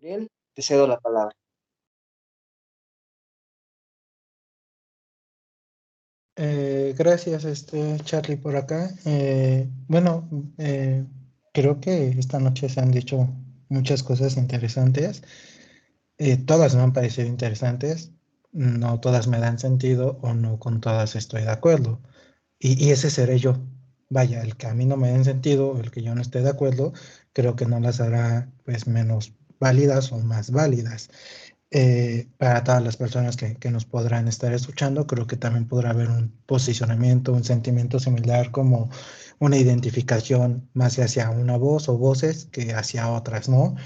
Bien, te cedo la palabra. Gracias, Charlie, por acá. Bueno, creo que esta noche se han dicho muchas cosas interesantes. Todas me han parecido interesantes. No todas me dan sentido o no con todas estoy de acuerdo. Y ese seré yo. Vaya, el que a mí no me den sentido, o el que yo no esté de acuerdo, creo que no las hará pues menos válidas o más válidas. Para todas las personas que nos podrán estar escuchando, creo que también podrá haber un posicionamiento, un sentimiento similar como una identificación más hacia una voz o voces que hacia otras, ¿no?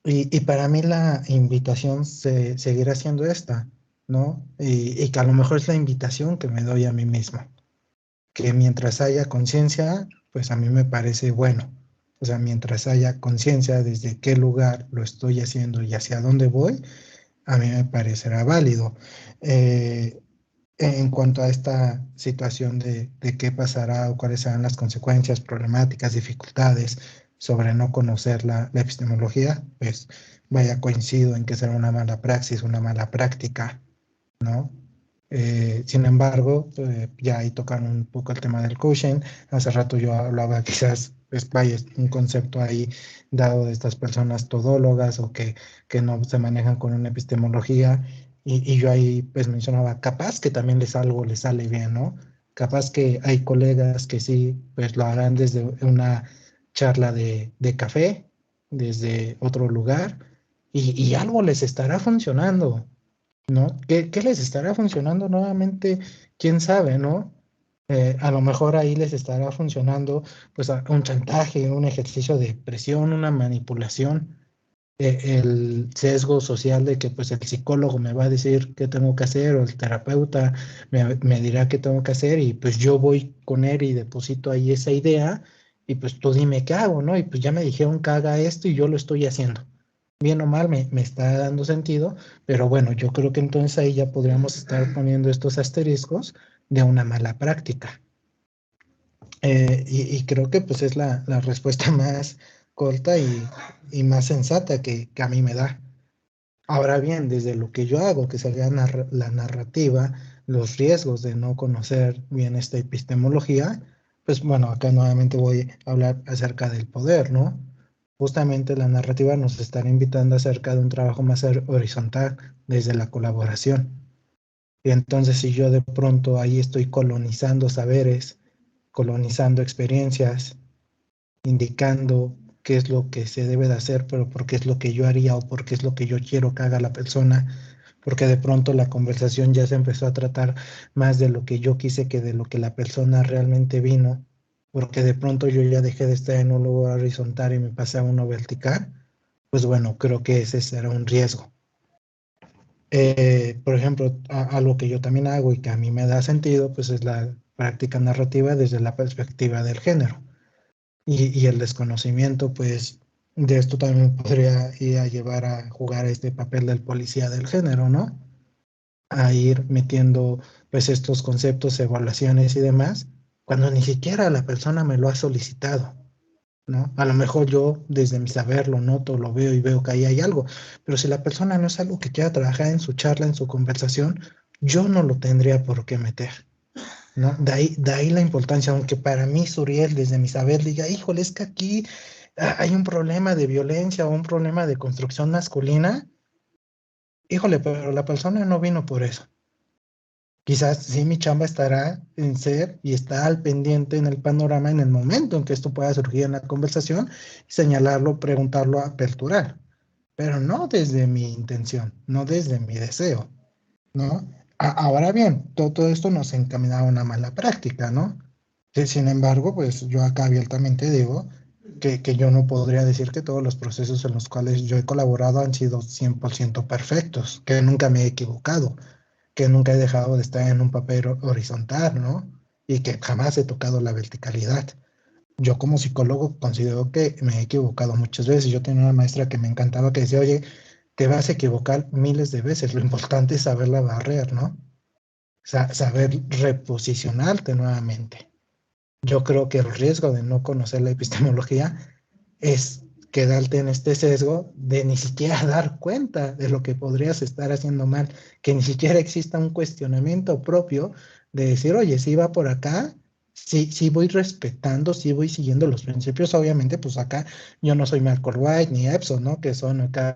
Y para mí la invitación seguirá siendo esta, ¿no? Y que a lo mejor es la invitación que me doy a mí mismo, que mientras haya conciencia, pues a mí me parece bueno. O sea, mientras haya conciencia desde qué lugar lo estoy haciendo y hacia dónde voy, a mí me parecerá válido. Eh, en cuanto a esta situación de qué pasará o cuáles serán las consecuencias, problemáticas, dificultades sobre no conocer la epistemología, pues vaya, coincido en que será una mala praxis, una mala práctica, ¿no? Sin embargo, ya ahí tocan un poco el tema del coaching. Hace rato yo hablaba quizás, pues vaya, un concepto ahí dado de estas personas todólogas o que no se manejan con una epistemología. Y yo ahí pues mencionaba, capaz que también les algo les sale bien, ¿no? Capaz que hay colegas que sí, pues lo harán desde una charla de café, desde otro lugar, y algo les estará funcionando, ¿no? ¿Qué les estará funcionando nuevamente? ¿Quién sabe, no? A lo mejor ahí les estará funcionando pues un chantaje, un ejercicio de presión, una manipulación, el sesgo social de que pues el psicólogo me va a decir qué tengo que hacer o el terapeuta me dirá qué tengo que hacer y pues yo voy con él y deposito ahí esa idea y pues tú dime qué hago, ¿no? Y pues ya me dijeron que haga esto y yo lo estoy haciendo. Bien o mal me está dando sentido, pero bueno, yo creo que entonces ahí ya podríamos estar poniendo estos asteriscos de una mala práctica. Y creo que pues es la respuesta más corta y más sensata que a mí me da. Ahora bien, desde lo que yo hago, que sería la narrativa, los riesgos de no conocer bien esta epistemología, pues bueno, acá nuevamente voy a hablar acerca del poder, ¿no? Justamente la narrativa nos estará invitando acerca de un trabajo más horizontal desde la colaboración. Y entonces si yo de pronto ahí estoy colonizando saberes, colonizando experiencias, indicando qué es lo que se debe de hacer, pero porque es lo que yo haría o porque es lo que yo quiero que haga la persona, porque de pronto la conversación ya se empezó a tratar más de lo que yo quise que de lo que la persona realmente vino, porque de pronto yo ya dejé de estar en un lugar horizontal y me pasé a uno vertical, pues bueno, creo que ese será un riesgo. Por ejemplo, algo que yo también hago y que a mí me da sentido, pues es la práctica narrativa desde la perspectiva del género y el desconocimiento, pues de esto también podría ir a llevar a jugar este papel del policía del género, ¿no? A ir metiendo pues estos conceptos, evaluaciones y demás, cuando ni siquiera la persona me lo ha solicitado, ¿no? A lo mejor yo desde mi saber lo noto, lo veo y veo que ahí hay algo, pero si la persona no es algo que quiera trabajar en su charla, en su conversación, yo no lo tendría por qué meter. ¿No? De ahí la importancia, aunque para mí Suriel, desde mi saber, diga, híjole, es que aquí hay un problema de violencia o un problema de construcción masculina, híjole, pero la persona no vino por eso. Quizás sí mi chamba estará en ser y está al pendiente en el panorama en el momento en que esto pueda surgir en la conversación, señalarlo, preguntarlo, aperturar, pero no desde mi intención, no desde mi deseo, ¿no? Ahora bien, todo esto nos encamina a una mala práctica, ¿no? Sin embargo, pues yo acá abiertamente digo que yo no podría decir que todos los procesos en los cuales yo he colaborado han sido 100% perfectos, que nunca me he equivocado, que nunca he dejado de estar en un papel horizontal, ¿no? Y que jamás he tocado la verticalidad. Yo como psicólogo considero que me he equivocado muchas veces. Yo tenía una maestra que me encantaba que decía, oye, te vas a equivocar miles de veces, lo importante es saberla barrer, ¿no? Saber reposicionarte nuevamente. Yo creo que el riesgo de no conocer la epistemología es quedarte en este sesgo de ni siquiera dar cuenta de lo que podrías estar haciendo mal, que ni siquiera exista un cuestionamiento propio de decir, oye, si va por acá, sí voy respetando, sí voy siguiendo los principios. Obviamente, pues acá yo no soy Malcolm White ni Epson, ¿no? Que son acá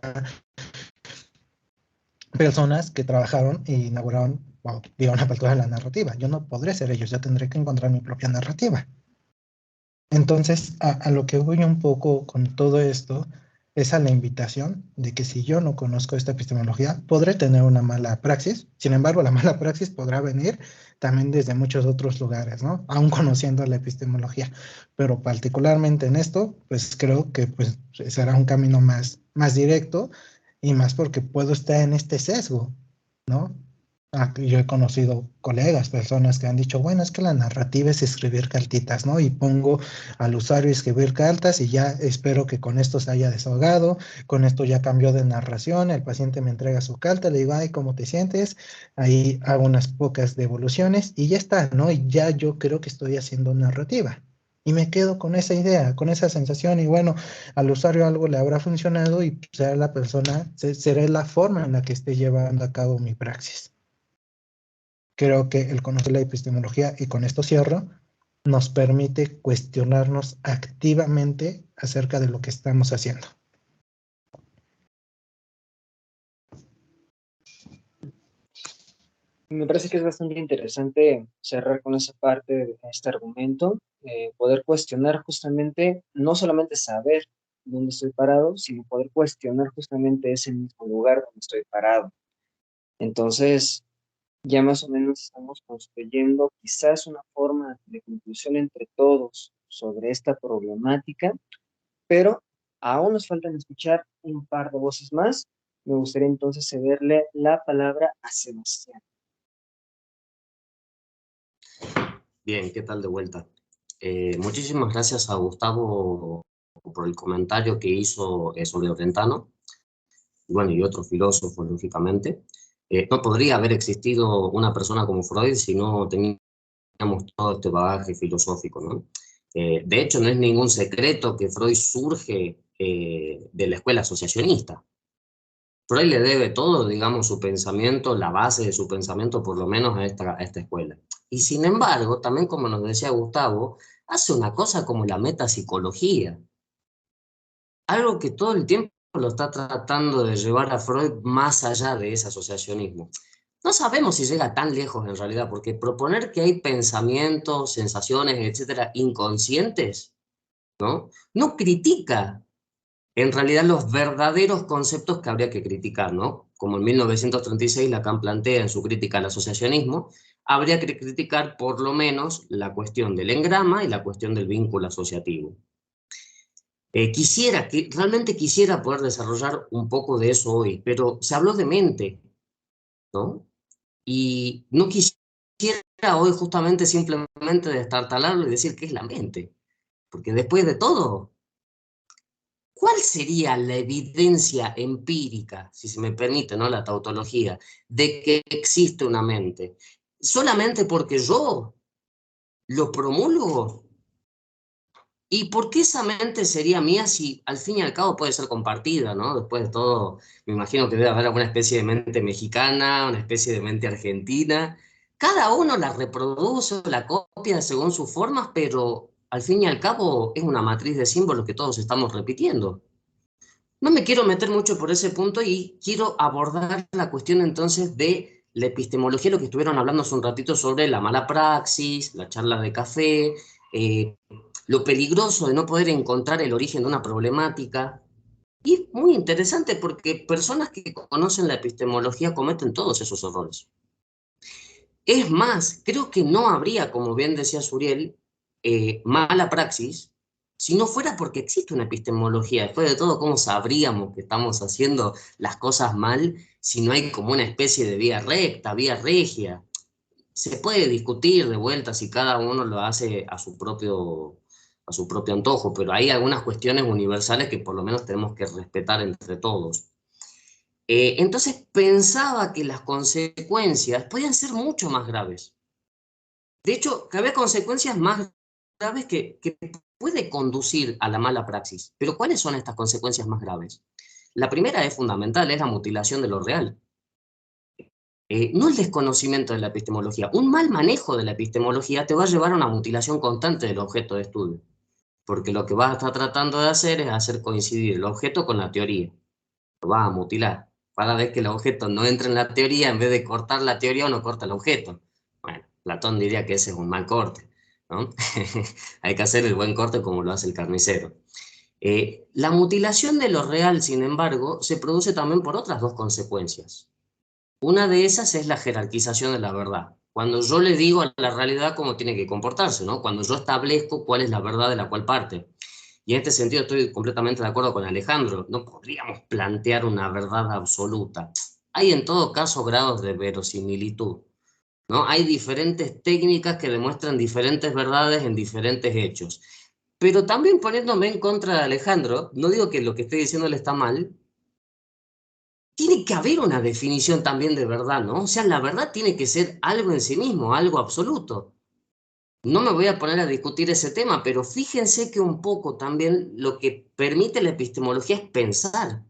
personas que trabajaron e inauguraron, o dieron apertura a la narrativa. Yo no podré ser ellos, yo tendré que encontrar mi propia narrativa. Entonces, a lo que voy un poco con todo esto es a la invitación de que si yo no conozco esta epistemología, podré tener una mala praxis. Sin embargo, la mala praxis podrá venir también desde muchos otros lugares, ¿no? Aún conociendo la epistemología. Pero particularmente en esto, pues creo que pues, será un camino más directo y más porque puedo estar en este sesgo, ¿no? Yo he conocido colegas, personas que han dicho, bueno, es que la narrativa es escribir cartitas, ¿no? Y pongo al usuario a escribir cartas y ya espero que con esto se haya desahogado, con esto ya cambió de narración, el paciente me entrega su carta, le digo, ay, ¿cómo te sientes? Ahí hago unas pocas devoluciones y ya está, ¿no? Y ya yo creo que estoy haciendo narrativa. Y me quedo con esa idea, con esa sensación, y bueno, al usuario algo le habrá funcionado y será la persona, será la forma en la que esté llevando a cabo mi praxis. Creo que el conocer la epistemología, y con esto cierro, nos permite cuestionarnos activamente acerca de lo que estamos haciendo. Me parece que es bastante interesante cerrar con esa parte de este argumento, poder cuestionar justamente, no solamente saber dónde estoy parado, sino poder cuestionar justamente ese mismo lugar donde estoy parado. Entonces, ya más o menos estamos construyendo quizás una forma de conclusión entre todos sobre esta problemática, pero aún nos faltan escuchar un par de voces más. Me gustaría entonces cederle la palabra a Sebastián. Bien, ¿qué tal de vuelta? Muchísimas gracias a Gustavo por el comentario que hizo sobre Brentano, bueno, y otros filósofos, lógicamente. No podría haber existido una persona como Freud si no teníamos todo este bagaje filosófico, ¿no? De hecho, no es ningún secreto que Freud surge de la escuela asociacionista. Freud le debe todo, digamos, su pensamiento, la base de su pensamiento, por lo menos a esta escuela. Y sin embargo, también como nos decía Gustavo, hace una cosa como la metapsicología, algo que todo el tiempo lo está tratando de llevar a Freud más allá de ese asociacionismo. No sabemos si llega tan lejos en realidad, porque proponer que hay pensamientos, sensaciones, etcétera, inconscientes, ¿no? No critica en realidad los verdaderos conceptos que habría que criticar, ¿no? Como en 1936 Lacan plantea en su crítica al asociacionismo, habría que criticar por lo menos la cuestión del engrama y la cuestión del vínculo asociativo. Realmente quisiera poder desarrollar un poco de eso hoy, pero se habló de mente, ¿no? Y no quisiera hoy justamente simplemente destartalarlo y decir qué es la mente, porque después de todo, ¿cuál sería la evidencia empírica, si se me permite, ¿no? La tautología, de que existe una mente? ¿Solamente porque yo lo promulgo? ¿Y por qué esa mente sería mía si al fin y al cabo puede ser compartida, ¿no? Después de todo, me imagino que debe haber alguna especie de mente mexicana, una especie de mente argentina. Cada uno la reproduce, la copia según sus formas, pero al fin y al cabo es una matriz de símbolos que todos estamos repitiendo. No me quiero meter mucho por ese punto y quiero abordar la cuestión entonces de la epistemología, lo que estuvieron hablando hace un ratito sobre la mala praxis, la charla de café, lo peligroso de no poder encontrar el origen de una problemática. Y es muy interesante porque personas que conocen la epistemología cometen todos esos errores. Es más, creo que no habría, como bien decía Suriel, mala praxis, si no fuera porque existe una epistemología. Después de todo, ¿cómo sabríamos que estamos haciendo las cosas mal si no hay como una especie de vía recta, vía regia? Se puede discutir de vuelta si cada uno lo hace a su propio antojo, pero hay algunas cuestiones universales que por lo menos tenemos que respetar entre todos. Entonces pensaba que las consecuencias podían ser mucho más graves. De hecho, que había consecuencias más graves que puede conducir a la mala praxis. Pero ¿cuáles son estas consecuencias más graves? La primera es fundamental, es la mutilación de lo real. No el desconocimiento de la epistemología. Un mal manejo de la epistemología te va a llevar a una mutilación constante del objeto de estudio. Porque lo que vas a estar tratando de hacer es hacer coincidir el objeto con la teoría. Lo vas a mutilar. Cada vez que el objeto no entra en la teoría, en vez de cortar la teoría, uno corta el objeto. Bueno, Platón diría que ese es un mal corte, ¿no? Hay que hacer el buen corte como lo hace el carnicero. La mutilación de lo real, sin embargo, se produce también por otras dos consecuencias. Una de esas es la jerarquización de la verdad. Cuando yo le digo a la realidad cómo tiene que comportarse, ¿no? Cuando yo establezco cuál es la verdad de la cual parte. Y en este sentido estoy completamente de acuerdo con Alejandro. No podríamos plantear una verdad absoluta. Hay en todo caso grados de verosimilitud, ¿no? Hay diferentes técnicas que demuestran diferentes verdades en diferentes hechos. Pero también poniéndome en contra de Alejandro, no digo que lo que estoy diciendo le está mal, tiene que haber una definición también de verdad, ¿no? O sea, la verdad tiene que ser algo en sí mismo, algo absoluto. No me voy a poner a discutir ese tema, pero fíjense que un poco también lo que permite la epistemología es pensar,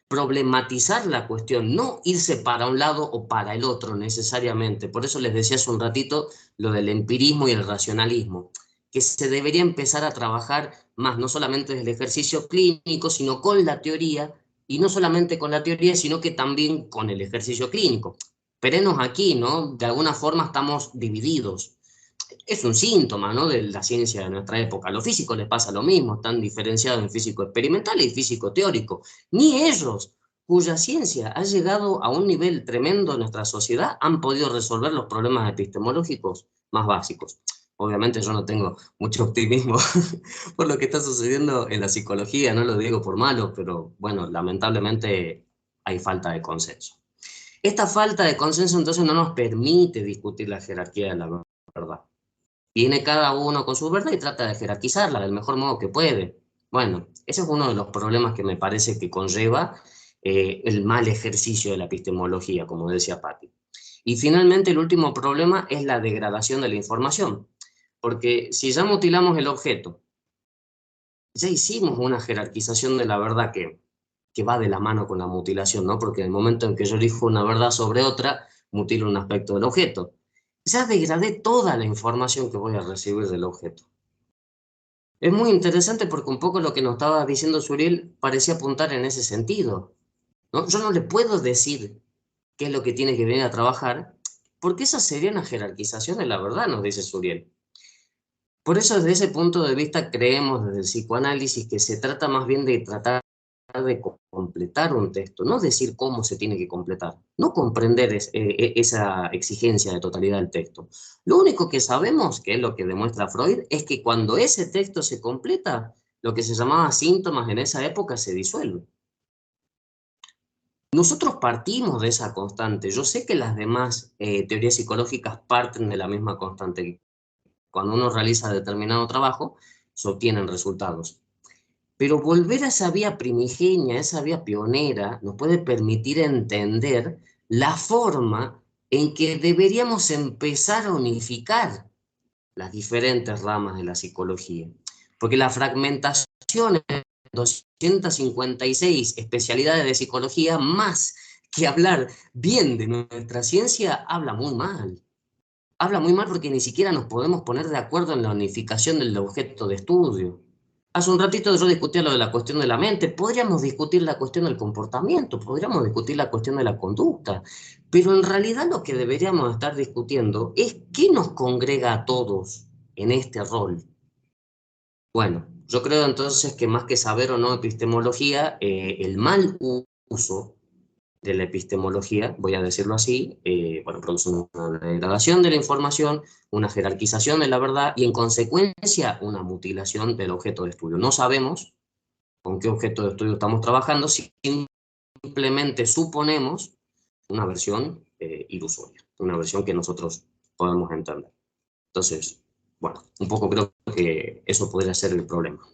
problematizar la cuestión, no irse para un lado o para el otro necesariamente. Por eso les decía hace un ratito lo del empirismo y el racionalismo, que se debería empezar a trabajar más, no solamente desde el ejercicio clínico, sino con la teoría, y no solamente con la teoría, sino que también con el ejercicio clínico. Perenos aquí, ¿no? De alguna forma estamos divididos. Es un síntoma, ¿no?, de la ciencia de nuestra época. A los físicos les pasa lo mismo, están diferenciados en físico experimental y físico teórico. Ni ellos, cuya ciencia ha llegado a un nivel tremendo en nuestra sociedad, han podido resolver los problemas epistemológicos más básicos. Obviamente yo no tengo mucho optimismo por lo que está sucediendo en la psicología, no lo digo por malo, pero bueno, lamentablemente hay falta de consenso. Esta falta de consenso entonces no nos permite discutir la jerarquía de la verdad. Viene cada uno con su verdad y trata de jerarquizarla del mejor modo que puede. Bueno, ese es uno de los problemas que me parece que conlleva el mal ejercicio de la epistemología, como decía Patti. Y finalmente el último problema es la degradación de la información, porque si ya mutilamos el objeto, ya hicimos una jerarquización de la verdad que va de la mano con la mutilación, ¿no? Porque en el momento en que yo elijo una verdad sobre otra, mutilo un aspecto del objeto. Ya degradé toda la información que voy a recibir del objeto. Es muy interesante porque un poco lo que nos estaba diciendo Suriel parecía apuntar en ese sentido, ¿no? Yo no le puedo decir qué es lo que tiene que venir a trabajar, porque esa sería una jerarquización de la verdad, nos dice Suriel. Por eso, desde ese punto de vista, creemos desde el psicoanálisis que se trata más bien de tratar de completar un texto, no decir cómo se tiene que completar, no comprender esa exigencia de totalidad del texto. Lo único que sabemos, que es lo que demuestra Freud, es que cuando ese texto se completa, lo que se llamaba síntomas en esa época se disuelve. Nosotros partimos de esa constante. Yo sé que las demás teorías psicológicas parten de la misma constante. Cuando uno realiza determinado trabajo, se obtienen resultados. Pero volver a esa vía primigenia, esa vía pionera, nos puede permitir entender la forma en que deberíamos empezar a unificar las diferentes ramas de la psicología. Porque la fragmentación en 256 especialidades de psicología, más que hablar bien de nuestra ciencia, habla muy mal. Habla muy mal porque ni siquiera nos podemos poner de acuerdo en la unificación del objeto de estudio. Hace un ratito yo discutía lo de la cuestión de la mente, podríamos discutir la cuestión del comportamiento, podríamos discutir la cuestión de la conducta, pero en realidad lo que deberíamos estar discutiendo es qué nos congrega a todos en este rol. Bueno, yo creo entonces que más que saber o no epistemología, el mal uso de la epistemología, voy a decirlo así, bueno, produce una degradación de la información, una jerarquización de la verdad y en consecuencia una mutilación del objeto de estudio. No sabemos con qué objeto de estudio estamos trabajando, simplemente suponemos una versión ilusoria, una versión que nosotros podemos entender. Entonces, bueno, un poco creo que eso podría ser el problema.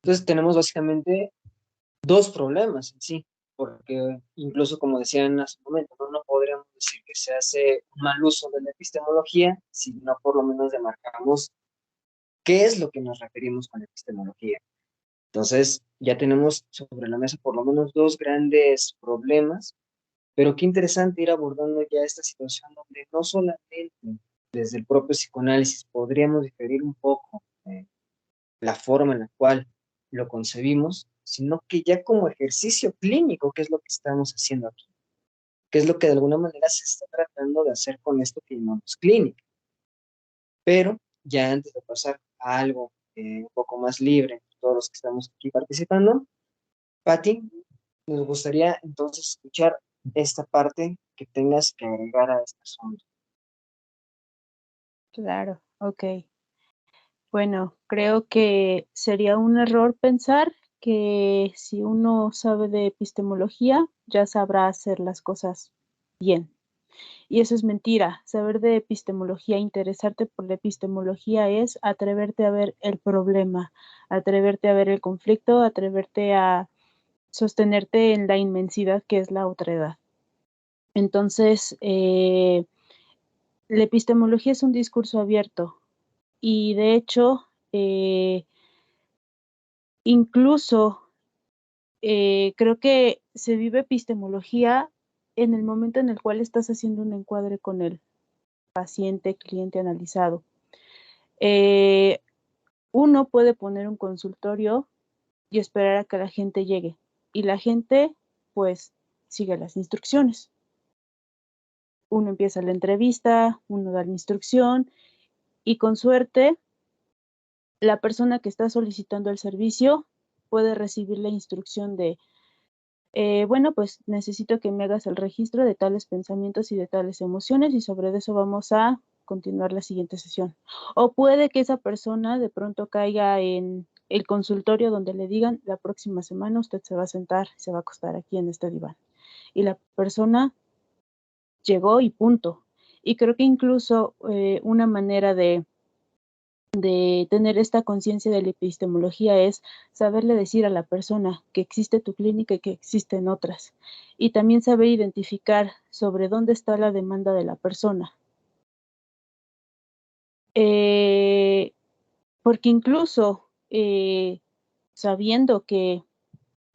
Entonces tenemos básicamente dos problemas en sí, porque incluso como decían hace un momento, no podríamos decir que se hace un mal uso de la epistemología, sino por lo menos demarcamos qué es lo que nos referimos con epistemología. Entonces, ya tenemos sobre la mesa por lo menos dos grandes problemas, pero qué interesante ir abordando ya esta situación donde no solamente desde el propio psicoanálisis podríamos diferir un poco la forma en la cual lo concebimos, sino que ya como ejercicio clínico, ¿qué es lo que estamos haciendo aquí? ¿Qué es lo que de alguna manera se está tratando de hacer con esto que llamamos clínica? Pero ya antes de pasar a algo un poco más libre, todos los que estamos aquí participando, Patti, nos gustaría entonces escuchar esta parte que tengas que agregar a este asunto. Claro, ok. Bueno, creo que sería un error pensar que si uno sabe de epistemología, ya sabrá hacer las cosas bien. Y eso es mentira. Saber de epistemología, interesarte por la epistemología es atreverte a ver el problema, atreverte a ver el conflicto, atreverte a sostenerte en la inmensidad que es la otredad. Entonces, la epistemología es un discurso abierto y de hecho, incluso creo que se vive epistemología en el momento en el cual estás haciendo un encuadre con el paciente, cliente analizado. Uno puede poner un consultorio y esperar a que la gente llegue. Y la gente, pues, sigue las instrucciones. Uno empieza la entrevista, uno da la instrucción y con suerte, la persona que está solicitando el servicio puede recibir la instrucción de, bueno, pues necesito que me hagas el registro de tales pensamientos y de tales emociones y sobre eso vamos a continuar la siguiente sesión. O puede que esa persona de pronto caiga en el consultorio donde le digan, la próxima semana usted se va a sentar, se va a acostar aquí en este diván. Y la persona llegó y punto. Y creo que incluso una manera de tener esta conciencia de la epistemología es saberle decir a la persona que existe tu clínica y que existen otras. Y también saber identificar sobre dónde está la demanda de la persona. Porque incluso sabiendo que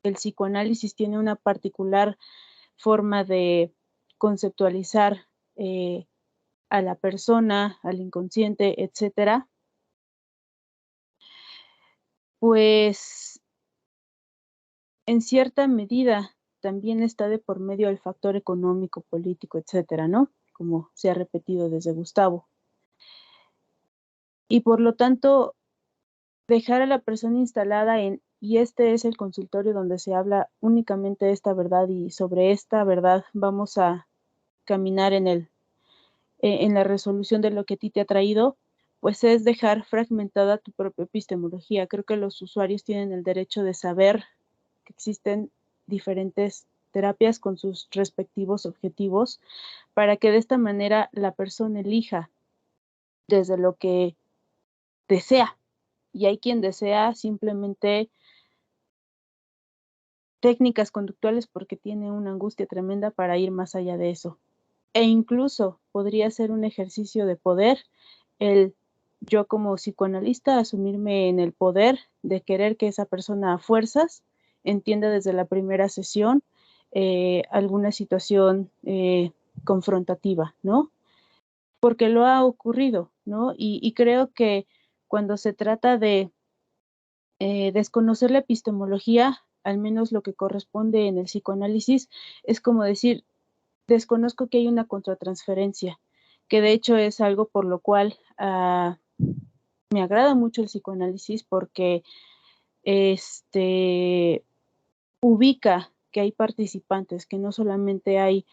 el psicoanálisis tiene una particular forma de conceptualizar a la persona, al inconsciente, etcétera, pues en cierta medida también está de por medio el factor económico, político, etcétera, ¿no? Como se ha repetido desde Gustavo. Y por lo tanto, dejar a la persona instalada en, y este es el consultorio donde se habla únicamente de esta verdad y sobre esta verdad vamos a caminar en la resolución de lo que a ti te ha traído, pues es dejar fragmentada tu propia epistemología. Creo que los usuarios tienen el derecho de saber que existen diferentes terapias con sus respectivos objetivos para que de esta manera la persona elija desde lo que desea. Y hay quien desea simplemente técnicas conductuales porque tiene una angustia tremenda para ir más allá de eso. E incluso podría ser un ejercicio de poder el yo como psicoanalista asumirme en el poder de querer que esa persona a fuerzas entienda desde la primera sesión alguna situación confrontativa, ¿no? Porque lo ha ocurrido, ¿no? Y creo que cuando se trata de desconocer la epistemología, al menos lo que corresponde en el psicoanálisis, es como decir, desconozco que hay una contratransferencia, que de hecho es algo por lo cual me agrada mucho el psicoanálisis porque ubica que hay participantes, que no solamente hay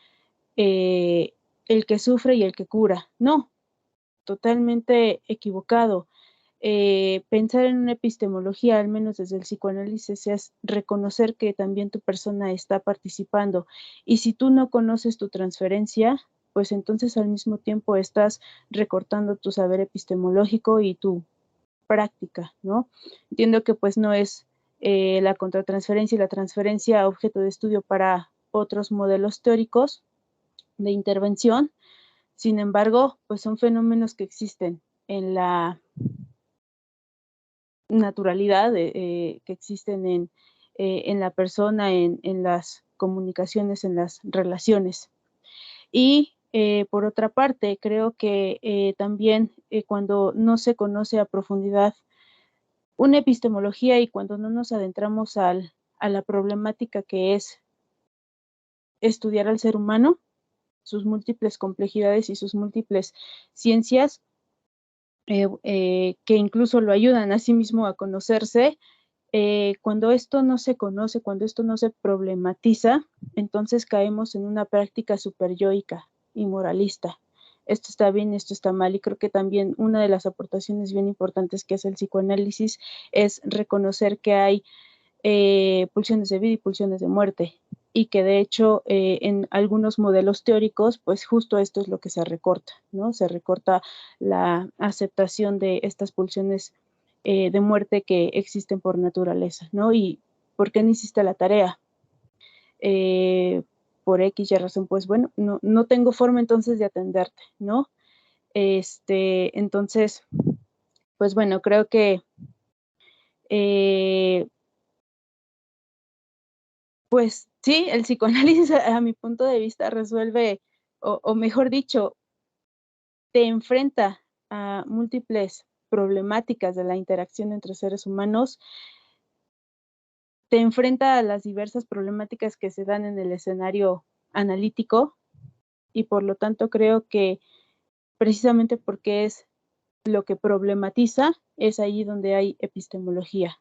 el que sufre y el que cura, no, totalmente equivocado. Pensar en una epistemología, al menos desde el psicoanálisis, es reconocer que también tu persona está participando. Y si tú no conoces tu transferencia, pues entonces al mismo tiempo estás recortando tu saber epistemológico y tu práctica, ¿no? Entiendo que pues no es la contratransferencia y la transferencia objeto de estudio para otros modelos teóricos, de intervención. Sin embargo, pues son fenómenos que existen en la naturalidad, que existen en la persona, en las comunicaciones, en las relaciones. Y por otra parte, creo que también cuando no se conoce a profundidad una epistemología y cuando no nos adentramos a la problemática que es estudiar al ser humano, sus múltiples complejidades y sus múltiples ciencias, que incluso lo ayudan a sí mismo a conocerse, cuando esto no se conoce, cuando esto no se problematiza, entonces caemos en una práctica superyoica y moralista. Esto está bien, esto está mal, y creo que también una de las aportaciones bien importantes que hace el psicoanálisis es reconocer que hay pulsiones de vida y pulsiones de muerte, y que de hecho en algunos modelos teóricos, pues justo esto es lo que se recorta, ¿no? Se recorta la aceptación de estas pulsiones de muerte que existen por naturaleza, ¿no? Y ¿por qué no hiciste la tarea? Por X y razón, pues bueno, no tengo forma entonces de atenderte, ¿no? Entonces, pues bueno, creo que pues sí, el psicoanálisis a mi punto de vista resuelve, o mejor dicho, te enfrenta a múltiples problemáticas de la interacción entre seres humanos, te enfrenta a las diversas problemáticas que se dan en el escenario analítico, y por lo tanto creo que precisamente porque es lo que problematiza, es ahí donde hay epistemología.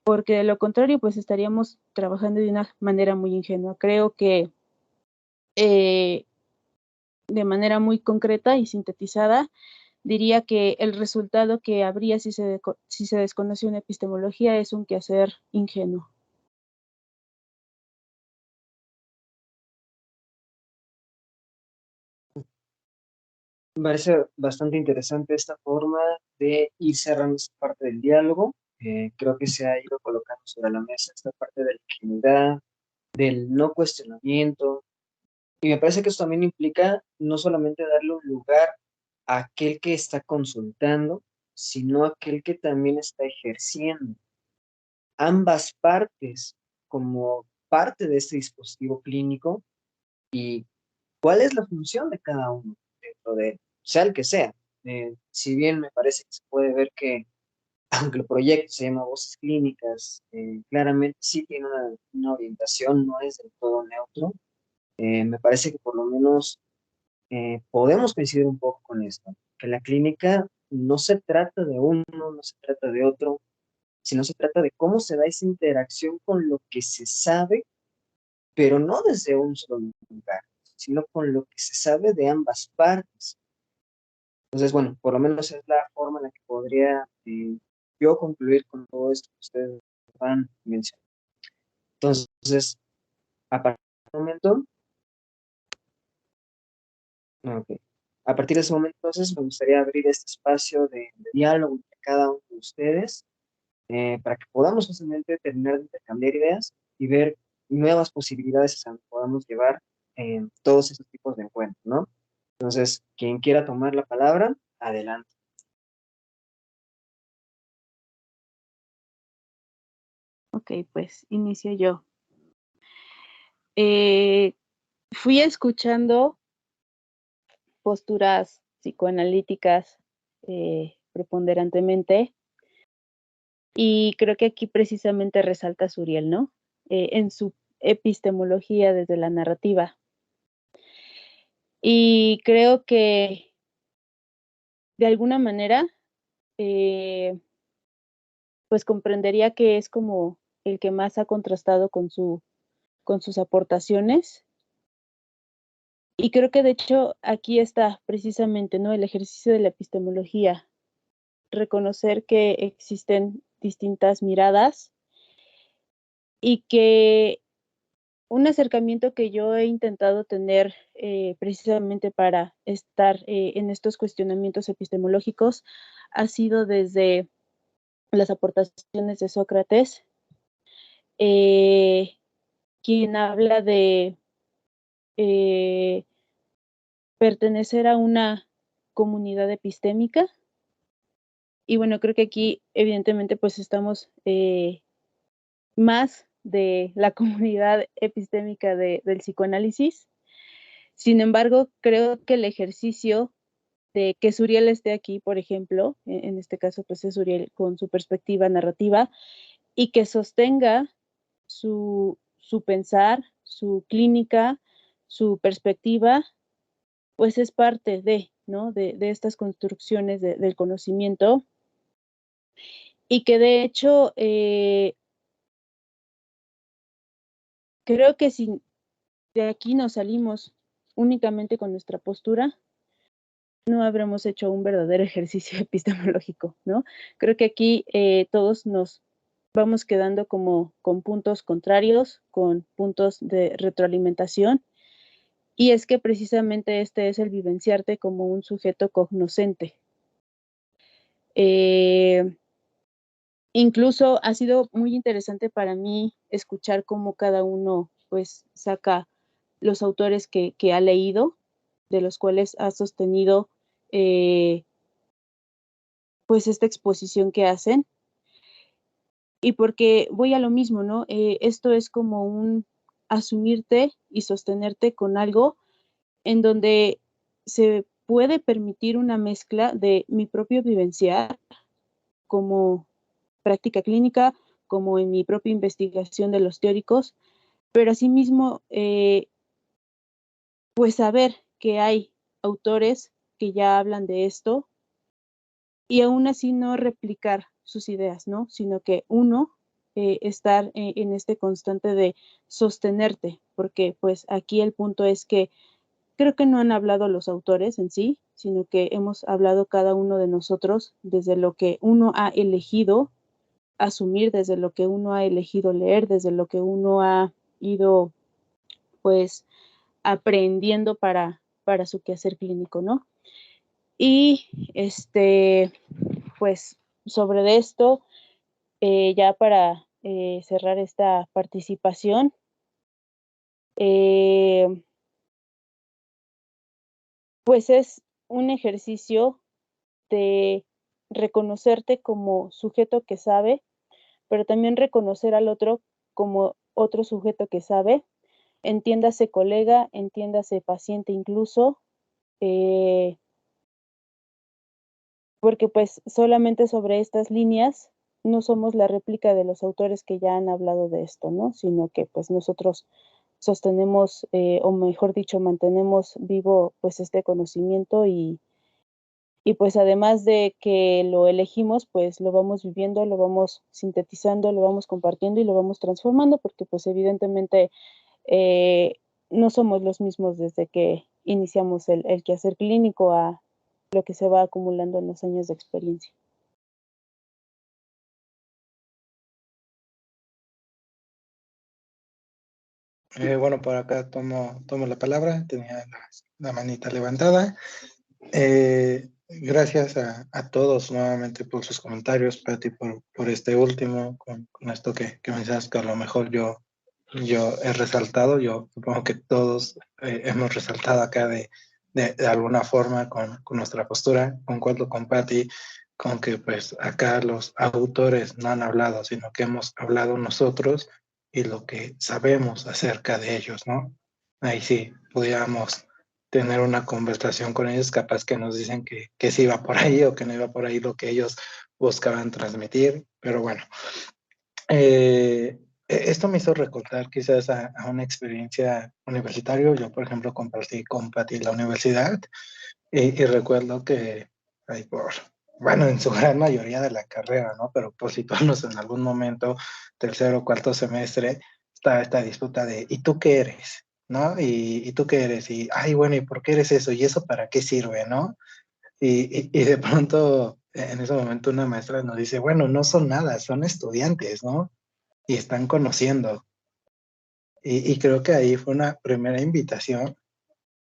Porque de lo contrario, pues estaríamos trabajando de una manera muy ingenua. Creo que de manera muy concreta y sintetizada, diría que el resultado que habría si se desconoce una epistemología es un quehacer ingenuo. Me parece bastante interesante esta forma de ir cerrando esta parte del diálogo. Creo que se ha ido colocando sobre la mesa esta parte de la ingenuidad, del no cuestionamiento. Y me parece que eso también implica no solamente darle un lugar a aquel que está consultando, sino a aquel que también está ejerciendo. Ambas partes como parte de este dispositivo clínico, y cuál es la función de cada uno dentro de él, sea el que sea. Si bien me parece que se puede ver que, aunque el proyecto se llama Voces Clínicas, claramente sí tiene una orientación, no es del todo neutro. Me parece que por lo menos podemos coincidir un poco con esto, que la clínica no se trata de uno, no se trata de otro, sino se trata de cómo se da esa interacción con lo que se sabe, pero no desde un solo lugar, sino con lo que se sabe de ambas partes. Entonces, bueno, por lo menos es la forma en la que podría yo concluir con todo esto que ustedes han mencionado. Entonces, a partir de ese momento, okay, a partir de ese momento, entonces, me gustaría abrir este espacio de diálogo entre cada uno de ustedes, para que podamos justamente terminar de intercambiar ideas y ver nuevas posibilidades a las que podamos llevar todos esos tipos de encuentros, ¿no? Entonces, quien quiera tomar la palabra, adelante. Ok, pues inicio yo. Fui escuchando posturas psicoanalíticas preponderantemente, y creo que aquí precisamente resalta Suriel, ¿no? En su epistemología desde la narrativa. Y creo que de alguna manera, pues comprendería que es como el que más ha contrastado con sus aportaciones. Y creo que de hecho aquí está precisamente, ¿no? El ejercicio de la epistemología, reconocer que existen distintas miradas, y que un acercamiento que yo he intentado tener precisamente para estar en estos cuestionamientos epistemológicos ha sido desde las aportaciones de Sócrates, quien habla de pertenecer a una comunidad epistémica. Y bueno, creo que aquí evidentemente pues estamos más de la comunidad epistémica del psicoanálisis. Sin embargo, creo que el ejercicio de que Suriel esté aquí, por ejemplo, en este caso pues es Suriel con su perspectiva narrativa, y que sostenga su pensar, su clínica, su perspectiva, pues es parte de, ¿no? de estas construcciones del conocimiento, y que de hecho creo que si de aquí nos salimos únicamente con nuestra postura, no habremos hecho un verdadero ejercicio epistemológico, ¿no? Creo que aquí todos nos vamos quedando como con puntos contrarios, con puntos de retroalimentación, y es que precisamente este es el vivenciarte como un sujeto cognoscente. Incluso ha sido muy interesante para mí escuchar cómo cada uno pues saca los autores que ha leído, de los cuales ha sostenido pues esta exposición que hacen. Y porque voy a lo mismo, ¿no? Esto es como un asumirte y sostenerte con algo en donde se puede permitir una mezcla de mi propio vivenciar como práctica clínica, como en mi propia investigación de los teóricos, pero asimismo, pues saber que hay autores que ya hablan de esto y aún así no replicar sus ideas, ¿no? Sino que uno estar en este constante de sostenerte, porque pues aquí el punto es que creo que no han hablado los autores en sí, sino que hemos hablado cada uno de nosotros desde lo que uno ha elegido asumir, desde lo que uno ha elegido leer, desde lo que uno ha ido pues aprendiendo para su quehacer clínico, ¿no? Y pues sobre esto, ya para cerrar esta participación, pues es un ejercicio de reconocerte como sujeto que sabe, pero también reconocer al otro como otro sujeto que sabe, entiéndase colega, entiéndase paciente incluso, porque pues solamente sobre estas líneas no somos la réplica de los autores que ya han hablado de esto, ¿no? Sino que pues nosotros sostenemos, o mejor dicho, mantenemos vivo pues este conocimiento y pues además de que lo elegimos, pues lo vamos viviendo, lo vamos sintetizando, lo vamos compartiendo y lo vamos transformando, porque pues evidentemente no somos los mismos desde que iniciamos el quehacer clínico a lo que se va acumulando en los años de experiencia. Bueno, por acá tomo la palabra, tenía la manita levantada. Gracias a todos nuevamente por sus comentarios, Pati, por este último, con esto que mencionas, que a lo mejor yo he resaltado. Yo supongo que todos hemos resaltado acá de alguna forma con nuestra postura. Concuerdo con Pati con que pues acá los autores no han hablado, sino que hemos hablado nosotros y lo que sabemos acerca de ellos, ¿no? Ahí sí, podríamos tener una conversación con ellos, capaz que nos dicen que sí iba por ahí o que no iba por ahí lo que ellos buscaban transmitir, pero bueno. Esto me hizo recordar quizás a una experiencia universitaria. Yo, por ejemplo, compartí la universidad y recuerdo que bueno, en su gran mayoría de la carrera, ¿no? Pero por situarnos en algún momento, tercero o cuarto semestre, estaba esta disputa de ¿y tú qué eres? ¿No? ¿Y tú qué eres? Y, ay, bueno, ¿y por qué eres eso? ¿Y eso para qué sirve? ¿No? Y de pronto, en ese momento, una maestra nos dice, bueno, no son nada, son estudiantes, ¿no? Y están conociendo. Y creo que ahí fue una primera invitación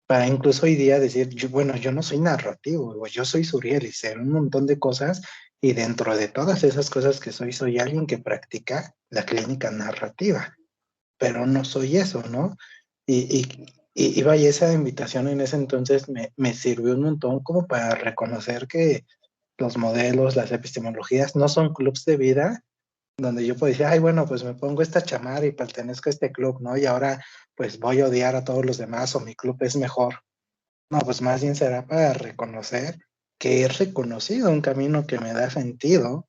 para incluso hoy día decir, bueno, yo no soy narrativo, yo soy Suriel y sé un montón de cosas, y dentro de todas esas cosas que soy alguien que practica la clínica narrativa, pero no soy eso, ¿no? Y Y vaya, esa invitación en ese entonces me sirvió un montón como para reconocer que los modelos, las epistemologías no son clubs de vida donde yo puedo decir, ay, bueno, pues me pongo esta chamarra y pertenezco a este club, ¿no? Y ahora pues voy a odiar a todos los demás o mi club es mejor. No, pues más bien será para reconocer que he reconocido un camino que me da sentido,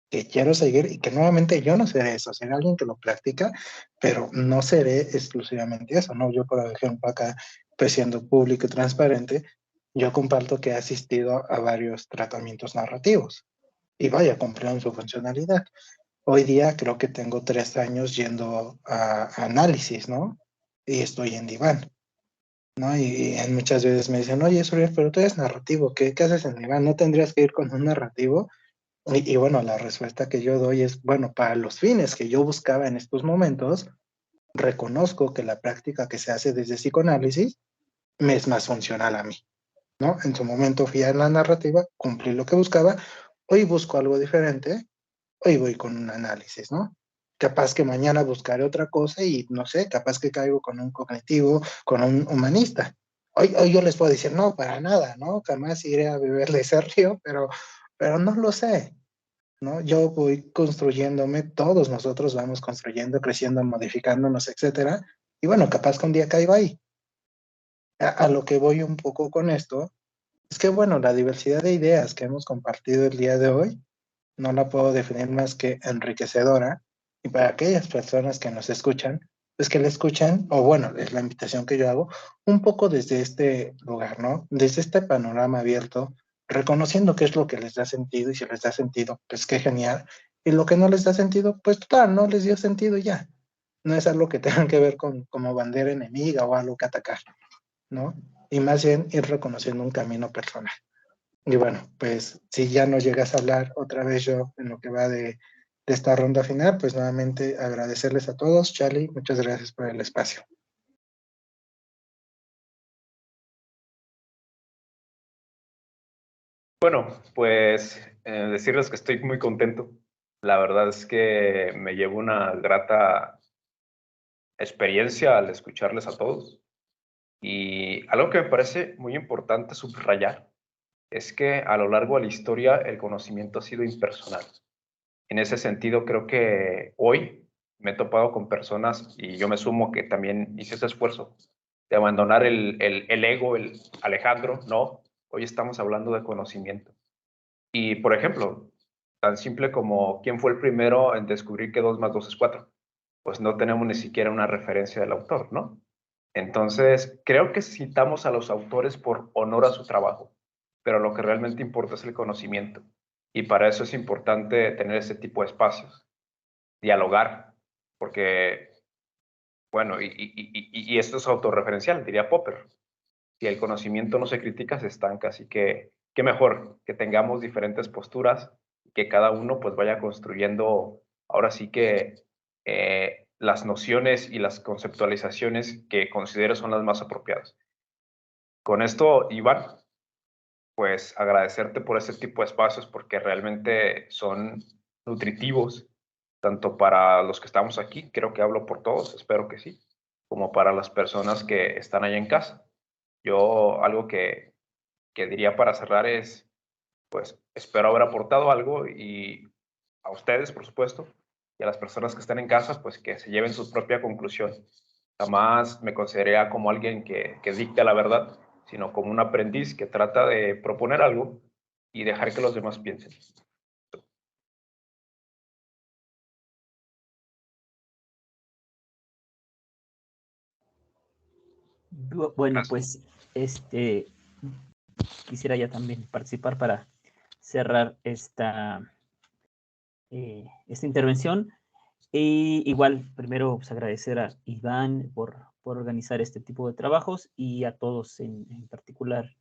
que quiero seguir y que nuevamente yo no seré eso, seré alguien que lo practica, pero no seré exclusivamente eso, ¿no? Yo, por ejemplo, acá, pues siendo público y transparente, yo comparto que he asistido a varios tratamientos narrativos y vaya, cumplieron su funcionalidad. Hoy día creo que tengo 3 años yendo a análisis, ¿no? Y estoy en diván, ¿no? Y muchas veces me dicen, oye, Suriel, pero tú eres narrativo, ¿qué haces en diván? ¿No tendrías que ir con un narrativo? Y bueno, la respuesta que yo doy es, bueno, para los fines que yo buscaba en estos momentos, reconozco que la práctica que se hace desde psicoanálisis me es más funcional a mí, ¿no? En su momento fui a la narrativa, cumplí lo que buscaba, hoy busco algo diferente, hoy voy con un análisis, ¿no? Capaz que mañana buscaré otra cosa y no sé, capaz que caigo con un cognitivo, con un humanista. Hoy yo les puedo decir, no, para nada, ¿no? Jamás iré a beber de ese río, pero no lo sé, ¿no? Yo voy construyéndome, todos nosotros vamos construyendo, creciendo, modificándonos, etcétera. Y bueno, capaz que un día caigo ahí. A lo que voy un poco con esto es que, bueno, la diversidad de ideas que hemos compartido el día de hoy no la puedo definir más que enriquecedora. Y para aquellas personas que nos escuchan, pues que la escuchan, o bueno, es la invitación que yo hago, un poco desde este lugar, ¿no? Desde este panorama abierto, reconociendo qué es lo que les da sentido, y si les da sentido, pues qué genial. Y lo que no les da sentido, pues total, no les dio sentido y ya. No es algo que tengan que ver con como bandera enemiga o algo que atacar, ¿no? Y más bien ir reconociendo un camino personal. Y bueno, pues si ya no llegas a hablar otra vez yo en lo que va de esta ronda final, pues nuevamente agradecerles a todos. Charlie, muchas gracias por el espacio. Bueno, pues decirles que estoy muy contento. La verdad es que me llevo una grata experiencia al escucharles a todos. Y algo que me parece muy importante subrayar es que a lo largo de la historia el conocimiento ha sido impersonal. En ese sentido, creo que hoy me he topado con personas, y yo me sumo que también hice ese esfuerzo, de abandonar el ego, el Alejandro, no, hoy estamos hablando de conocimiento. Y, por ejemplo, tan simple como quién fue el primero en descubrir que 2 más 2 es 4. Pues no tenemos ni siquiera una referencia del autor, ¿no? Entonces, creo que citamos a los autores por honor a su trabajo, pero lo que realmente importa es el conocimiento. Y para eso es importante tener ese tipo de espacios, dialogar, porque, bueno, y esto es autorreferencial, diría Popper. Si el conocimiento no se critica, se estanca, así que qué mejor que tengamos diferentes posturas y que cada uno pues vaya construyendo ahora sí que las nociones y las conceptualizaciones que considero son las más apropiadas. Con esto, Iván, pues agradecerte por ese tipo de espacios porque realmente son nutritivos, tanto para los que estamos aquí, creo que hablo por todos, espero que sí, como para las personas que están allá en casa. Yo algo que diría para cerrar es, pues espero haber aportado algo y a ustedes, por supuesto, y a las personas que están en casa, pues que se lleven su propia conclusión. Jamás me consideraría como alguien que dicta la verdad, sino como un aprendiz que trata de proponer algo y dejar que los demás piensen. Bueno, pues quisiera ya también participar para cerrar esta intervención. Y igual, primero, pues, agradecer a Iván por organizar este tipo de trabajos y a todos en particular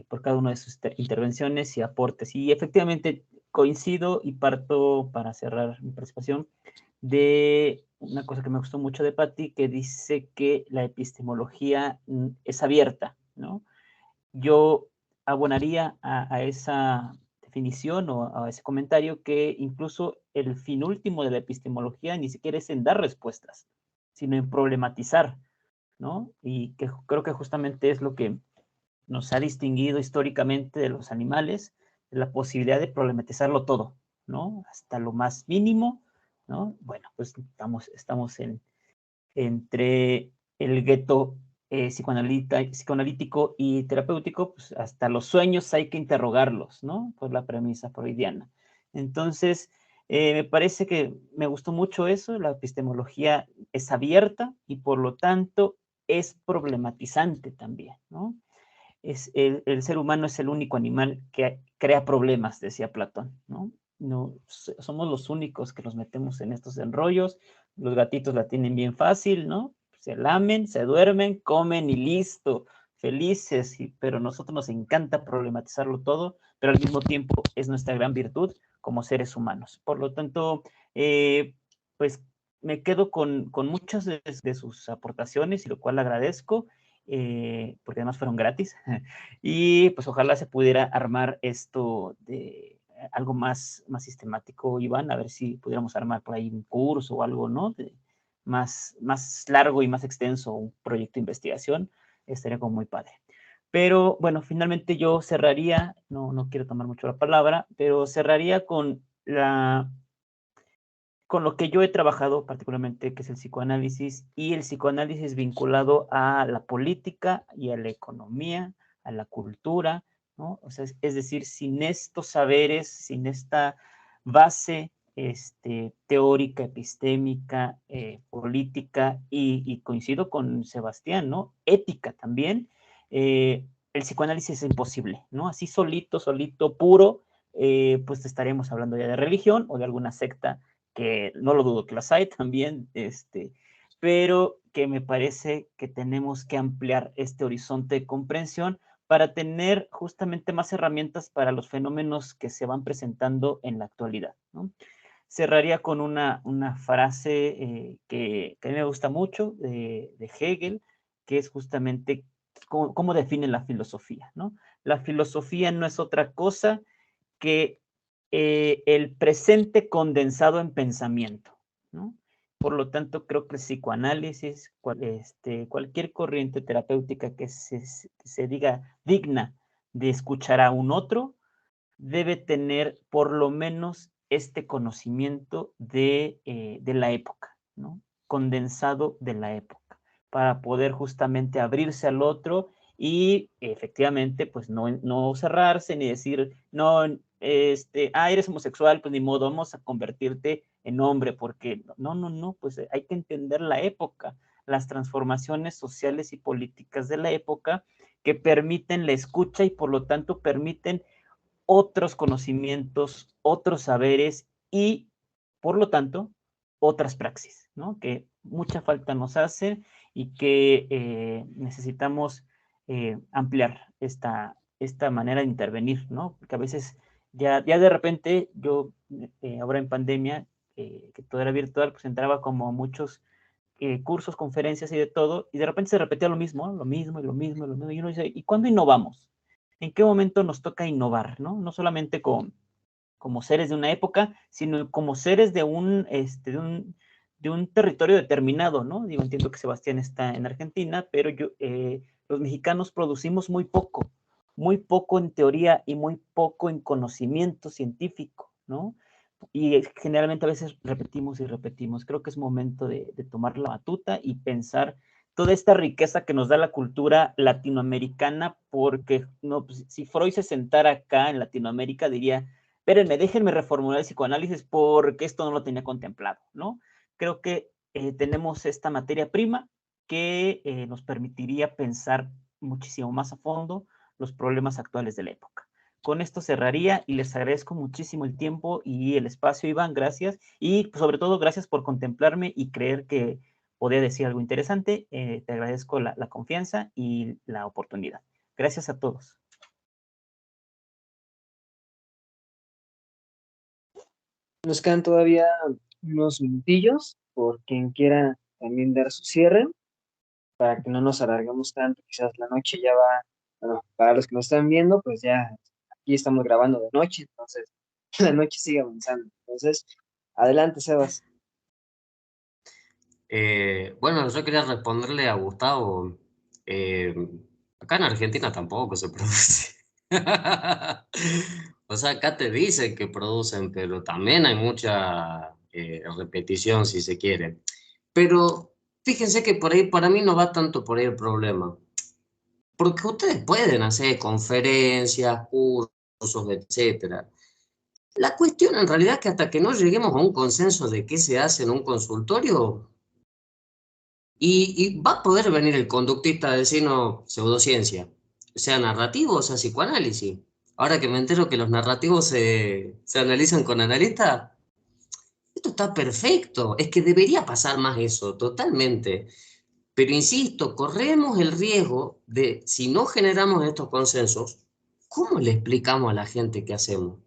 por cada una de sus intervenciones y aportes. Y efectivamente coincido y parto para cerrar mi participación de una cosa que me gustó mucho de Patti, que dice que la epistemología es abierta, ¿no? Yo abonaría a esa definición o a ese comentario que incluso el fin último de la epistemología ni siquiera es en dar respuestas, sino en problematizar ¿no? Y que creo que justamente es lo que nos ha distinguido históricamente de los animales, la posibilidad de problematizarlo todo, ¿no? Hasta lo más mínimo, ¿no? Bueno, pues estamos entre el gueto psicoanalítico y terapéutico, pues hasta los sueños hay que interrogarlos, ¿no? Por la premisa freudiana. Entonces, me parece que me gustó mucho eso, la epistemología es abierta y por lo tanto es problematizante también, ¿no? El ser humano es el único animal que crea problemas, decía Platón, ¿no? No, somos los únicos que nos metemos en estos enrollos, los gatitos la tienen bien fácil, ¿no? Se lamen, se duermen, comen y listo, felices, pero a nosotros nos encanta problematizarlo todo, pero al mismo tiempo es nuestra gran virtud como seres humanos. Por lo tanto, pues me quedo con muchas de sus aportaciones y lo cual agradezco. Porque además fueron gratis, y pues ojalá se pudiera armar esto de algo más sistemático, Iván, a ver si pudiéramos armar por ahí un curso o algo, ¿no? Más largo y más extenso, un proyecto de investigación, estaría como muy padre. Pero bueno, finalmente yo cerraría, no quiero tomar mucho la palabra, pero cerraría con lo que yo he trabajado particularmente, que es el psicoanálisis, y el psicoanálisis vinculado a la política y a la economía, a la cultura, ¿no? O sea, es decir, sin estos saberes, sin esta base teórica, epistémica, política, y coincido con Sebastián, ¿no? Ética también, el psicoanálisis es imposible, ¿no? Así solito, puro, pues estaremos hablando ya de religión o de alguna secta, que no lo dudo que las hay también, pero que me parece que tenemos que ampliar este horizonte de comprensión para tener justamente más herramientas para los fenómenos que se van presentando en la actualidad, ¿no? Cerraría con una frase que a mí me gusta mucho de Hegel, que es justamente cómo define la filosofía, ¿no? La filosofía no es otra cosa que el presente condensado en pensamiento, ¿no? Por lo tanto, creo que el psicoanálisis, cualquier corriente terapéutica que se diga digna de escuchar a un otro, debe tener por lo menos este conocimiento de la época, ¿no? Condensado de la época, para poder justamente abrirse al otro y efectivamente, pues no cerrarse ni decir, no, eres homosexual, pues ni modo, vamos a convertirte en hombre, porque no, pues hay que entender la época, las transformaciones sociales y políticas de la época que permiten la escucha y por lo tanto permiten otros conocimientos, otros saberes y, por lo tanto, otras praxis, ¿no? Que mucha falta nos hace y que necesitamos ampliar esta manera de intervenir, ¿no? Porque a veces ya de repente yo, ahora en pandemia, que todo era virtual, pues entraba como muchos cursos, conferencias y de todo, y de repente se repetía lo mismo, ¿no? Lo mismo, y y uno dice, ¿y cuándo innovamos? ¿En qué momento nos toca innovar, no? No solamente como seres de una época, sino como seres de un territorio determinado, ¿no? Digo, entiendo que Sebastián está en Argentina, pero los mexicanos producimos muy poco en teoría y muy poco en conocimiento científico, ¿no? Y generalmente a veces repetimos y repetimos. Creo que es momento de tomar la batuta y pensar toda esta riqueza que nos da la cultura latinoamericana, porque no, pues, si Freud se sentara acá en Latinoamérica diría, espérenme, déjenme reformular el psicoanálisis porque esto no lo tenía contemplado, ¿no? Creo que tenemos esta materia prima que nos permitiría pensar muchísimo más a fondo los problemas actuales de la época. Con esto cerraría y les agradezco muchísimo el tiempo y el espacio, Iván, gracias. Y sobre todo, gracias por contemplarme y creer que podía decir algo interesante. Te agradezco la confianza y la oportunidad. Gracias a todos. Nos quedan todavía unos minutillos por quien quiera también dar su cierre, para que no nos alarguemos tanto. Quizás la noche ya va, bueno, para los que nos están viendo, pues ya aquí estamos grabando de noche, entonces la noche sigue avanzando. Entonces, adelante, Sebas. Bueno, yo quería responderle a Gustavo. Acá en Argentina tampoco se produce. O sea, acá te dicen que producen, pero también hay mucha repetición, si se quiere. Pero fíjense que por ahí, para mí no va tanto por ahí el problema. Porque ustedes pueden hacer conferencias, cursos, etcétera. La cuestión en realidad es que hasta que no lleguemos a un consenso de qué se hace en un consultorio, y va a poder venir el conductista a decirnos pseudociencia, sea narrativo o sea psicoanálisis. Ahora que me entero que los narrativos se analizan con analistas, esto está perfecto. Es que debería pasar más eso, totalmente. Pero insisto, corremos el riesgo de, si no generamos estos consensos, ¿cómo le explicamos a la gente qué hacemos?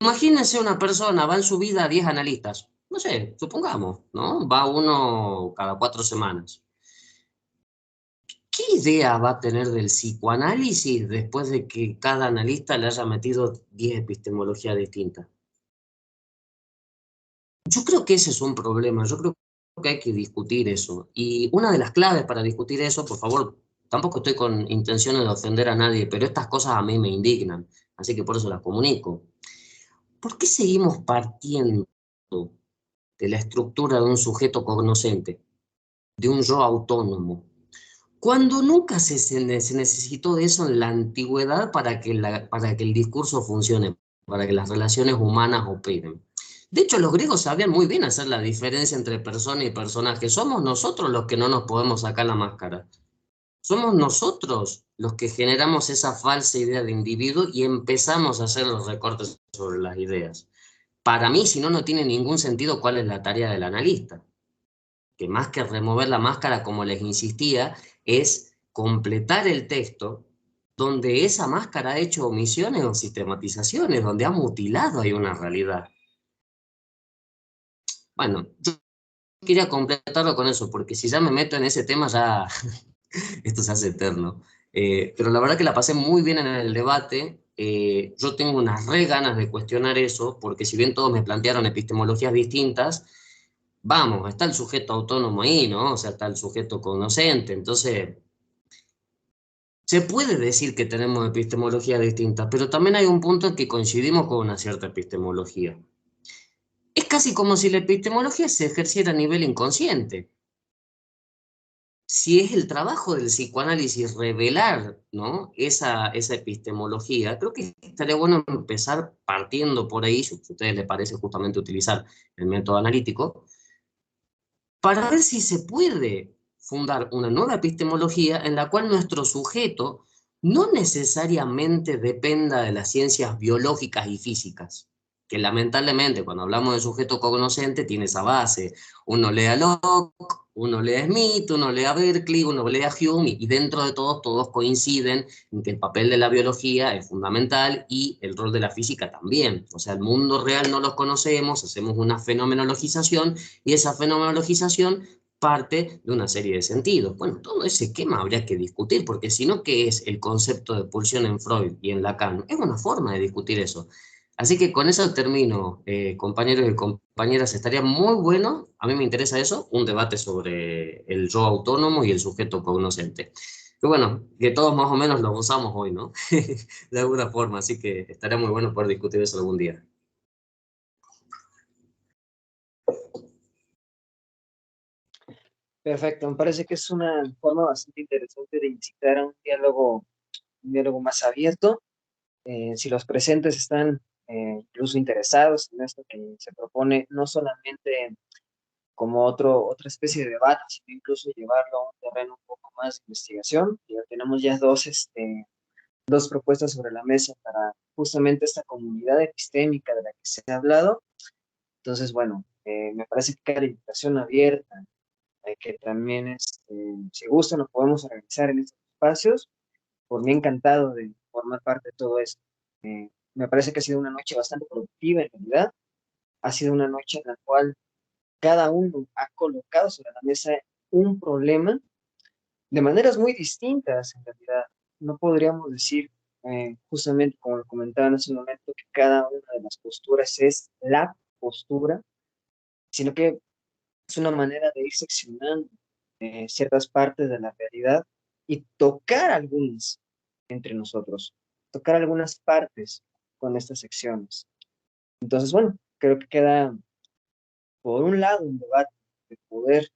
Imagínense una persona, va en su vida a 10 analistas. No sé, supongamos, ¿no? Va uno cada 4 semanas. ¿Qué idea va a tener del psicoanálisis después de que cada analista le haya metido 10 epistemologías distintas? Yo creo que ese es un problema, yo creo que hay que discutir eso. Y una de las claves para discutir eso, por favor, tampoco estoy con intenciones de ofender a nadie, pero estas cosas a mí me indignan, así que por eso las comunico. ¿Por qué seguimos partiendo de la estructura de un sujeto cognoscente, de un yo autónomo, cuando nunca se necesitó de eso en la antigüedad para que el discurso funcione, para que las relaciones humanas operen? De hecho, los griegos sabían muy bien hacer la diferencia entre persona y personaje. Somos nosotros los que no nos podemos sacar la máscara. Somos nosotros los que generamos esa falsa idea de individuo y empezamos a hacer los recortes sobre las ideas. Para mí, si no, no tiene ningún sentido cuál es la tarea del analista, que más que remover la máscara, como les insistía, es completar el texto donde esa máscara ha hecho omisiones o sistematizaciones, donde ha mutilado ahí una realidad. Bueno, yo quería completarlo con eso, porque si ya me meto en ese tema, ya esto se hace eterno. Pero la verdad que la pasé muy bien en el debate. Yo tengo unas re ganas de cuestionar eso, porque si bien todos me plantearon epistemologías distintas, vamos, está el sujeto autónomo ahí, ¿no? O sea, está el sujeto conocente. Entonces, se puede decir que tenemos epistemologías distintas, pero también hay un punto en que coincidimos con una cierta epistemología. Es casi como si la epistemología se ejerciera a nivel inconsciente. Si es el trabajo del psicoanálisis revelar, ¿no?, esa epistemología, creo que estaría bueno empezar partiendo por ahí, si a ustedes les parece justamente utilizar el método analítico, para ver si se puede fundar una nueva epistemología en la cual nuestro sujeto no necesariamente dependa de las ciencias biológicas y físicas, que lamentablemente cuando hablamos de sujeto cognoscente tiene esa base. Uno lee a Locke, uno lee a Smith, uno lee a Berkeley, uno lee a Hume, y dentro de todos coinciden en que el papel de la biología es fundamental y el rol de la física también. O sea, el mundo real no los conocemos, hacemos una fenomenologización, y esa fenomenologización parte de una serie de sentidos. Bueno, todo ese esquema habría que discutir, porque si no, ¿qué es el concepto de pulsión en Freud y en Lacan? Es una forma de discutir eso. Así que con eso termino, compañeros y compañeras. Estaría muy bueno, a mí me interesa eso, un debate sobre el yo autónomo y el sujeto cognoscente. Que bueno, que todos más o menos lo usamos hoy, ¿no? De alguna forma, así que estaría muy bueno poder discutir eso algún día. Perfecto, me parece que es una forma bastante interesante de incitar a un diálogo más abierto. Si los presentes están incluso interesados en esto que se propone, no solamente como otra especie de debate, sino incluso llevarlo a un terreno un poco más de investigación. Ya tenemos ya dos propuestas sobre la mesa para justamente esta comunidad epistémica de la que se ha hablado. Entonces, bueno, me parece que queda la invitación abierta, que también, si gustan, nos podemos organizar en estos espacios. Por mí encantado de formar parte de todo esto. Me parece que ha sido una noche bastante productiva en realidad. Ha sido una noche en la cual cada uno ha colocado sobre la mesa un problema de maneras muy distintas en realidad. No podríamos decir, justamente como lo comentaba en ese momento, que cada una de las posturas es la postura, sino que es una manera de ir seccionando ciertas partes de la realidad y tocar algunas entre nosotros, tocar algunas partes con estas secciones. Entonces, bueno, creo que queda por un lado un debate de poder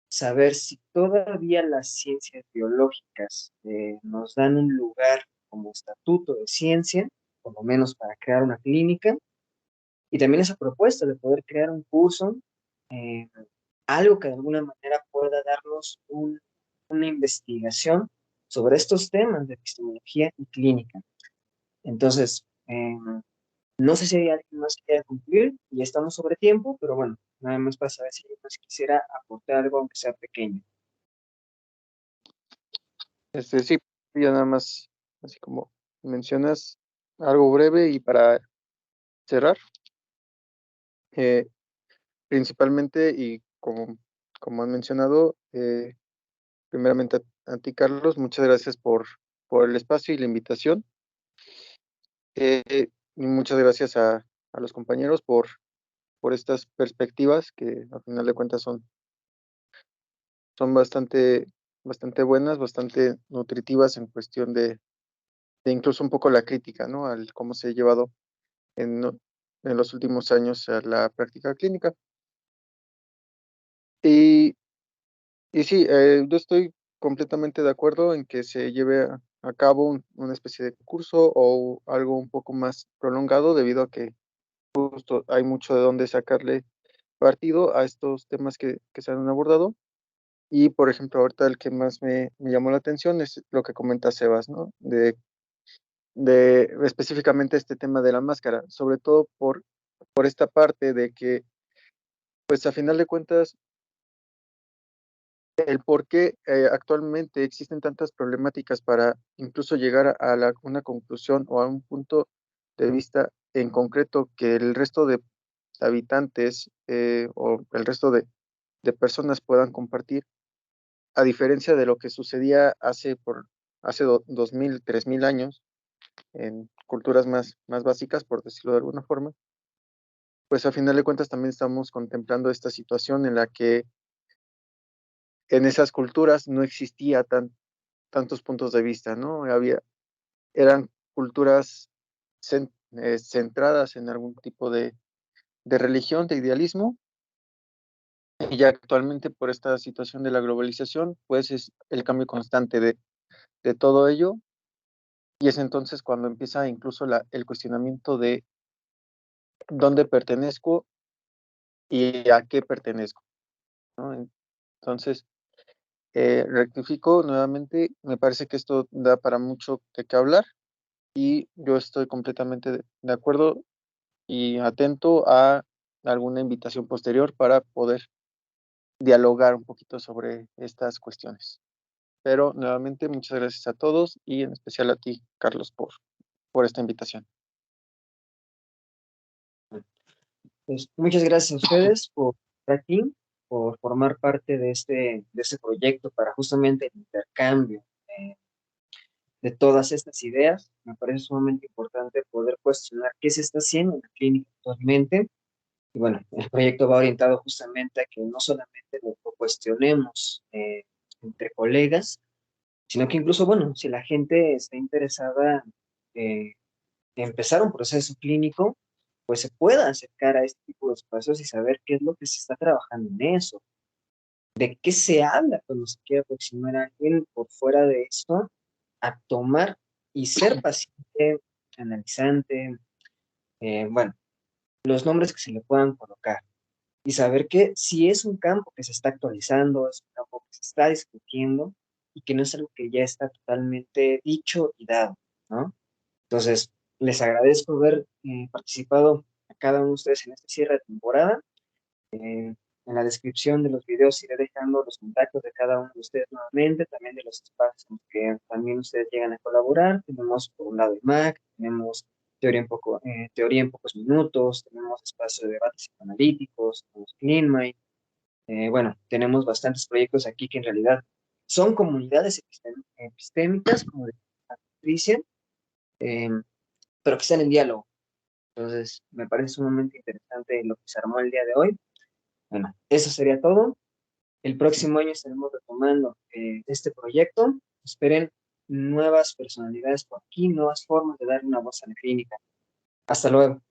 saber si todavía las ciencias biológicas nos dan un lugar como estatuto de ciencia, por lo menos para crear una clínica, y también esa propuesta de poder crear un curso, eh, algo que de alguna manera pueda darnos una investigación sobre estos temas de epistemología y clínica. Entonces, no sé si hay alguien más que quiera concluir, y estamos sobre tiempo, pero bueno, nada más para saber si alguien más quisiera aportar algo, aunque sea pequeño. Sí, ya nada más, así como mencionas, algo breve y para cerrar, eh, principalmente y como han mencionado, primeramente a ti, Carlos, muchas gracias por el espacio y la invitación. Y muchas gracias a los compañeros por estas perspectivas que al final de cuentas son bastante buenas, bastante nutritivas en cuestión de incluso un poco la crítica, ¿no? Al cómo se ha llevado en, en los últimos años a la práctica clínica. Y, y sí, yo estoy completamente de acuerdo en que se lleve a cabo una especie de curso o algo un poco más prolongado, debido a que justo hay mucho de dónde sacarle partido a estos temas que se han abordado. Y, por ejemplo, ahorita el que más me llamó la atención es lo que comenta Sebas, ¿no? De específicamente este tema de la máscara, sobre todo por esta parte de que, pues a final de cuentas, el por qué actualmente existen tantas problemáticas para incluso llegar a una conclusión o a un punto de vista en concreto que el resto de habitantes o el resto de personas puedan compartir, a diferencia de lo que sucedía hace 2000, 3000 años, en culturas más básicas, por decirlo de alguna forma, pues a final de cuentas también estamos contemplando esta situación en la que en esas culturas no existía tantos puntos de vista, ¿no? Eran culturas centradas en algún tipo de religión, de idealismo, y ya actualmente por esta situación de la globalización, pues es el cambio constante de todo ello, y es entonces cuando empieza incluso el cuestionamiento de dónde pertenezco y a qué pertenezco, ¿no? Entonces, rectifico nuevamente, me parece que esto da para mucho de qué hablar y yo estoy completamente de acuerdo y atento a alguna invitación posterior para poder dialogar un poquito sobre estas cuestiones. Pero nuevamente, muchas gracias a todos y en especial a ti, Carlos, por esta invitación. Pues muchas gracias a ustedes por estar aquí, por formar parte de este proyecto para justamente el intercambio de todas estas ideas. Me parece sumamente importante poder cuestionar qué se está haciendo en la clínica actualmente. Y bueno, el proyecto va orientado justamente a que no solamente lo cuestionemos entre colegas, sino que incluso, bueno, si la gente está interesada en empezar un proceso clínico, pues se pueda acercar a este tipo de espacios y saber qué es lo que se está trabajando en eso, de qué se habla cuando se quiere aproximar a alguien por fuera de esto, a tomar y ser paciente, analizante, bueno, los nombres que se le puedan colocar y saber que si es un campo que se está actualizando, es un campo que se está discutiendo y que no es algo que ya está totalmente dicho y dado, ¿no? Entonces, les agradezco haber participado a cada uno de ustedes en este cierre de temporada. En la descripción de los videos iré dejando los contactos de cada uno de ustedes nuevamente, también de los espacios en los que también ustedes llegan a colaborar. Tenemos por un lado el MAC, tenemos teoría en pocos minutos, tenemos espacio de debates psicoanalíticos, tenemos CleanMind. Bueno, tenemos bastantes proyectos aquí que en realidad son comunidades epistémicas, como de Patricia, eh, pero que están en diálogo. Entonces, me parece sumamente interesante lo que se armó el día de hoy. Bueno, eso sería todo. El próximo año estaremos retomando este proyecto. Esperen nuevas personalidades por aquí, nuevas formas de dar una voz a la clínica. Hasta luego.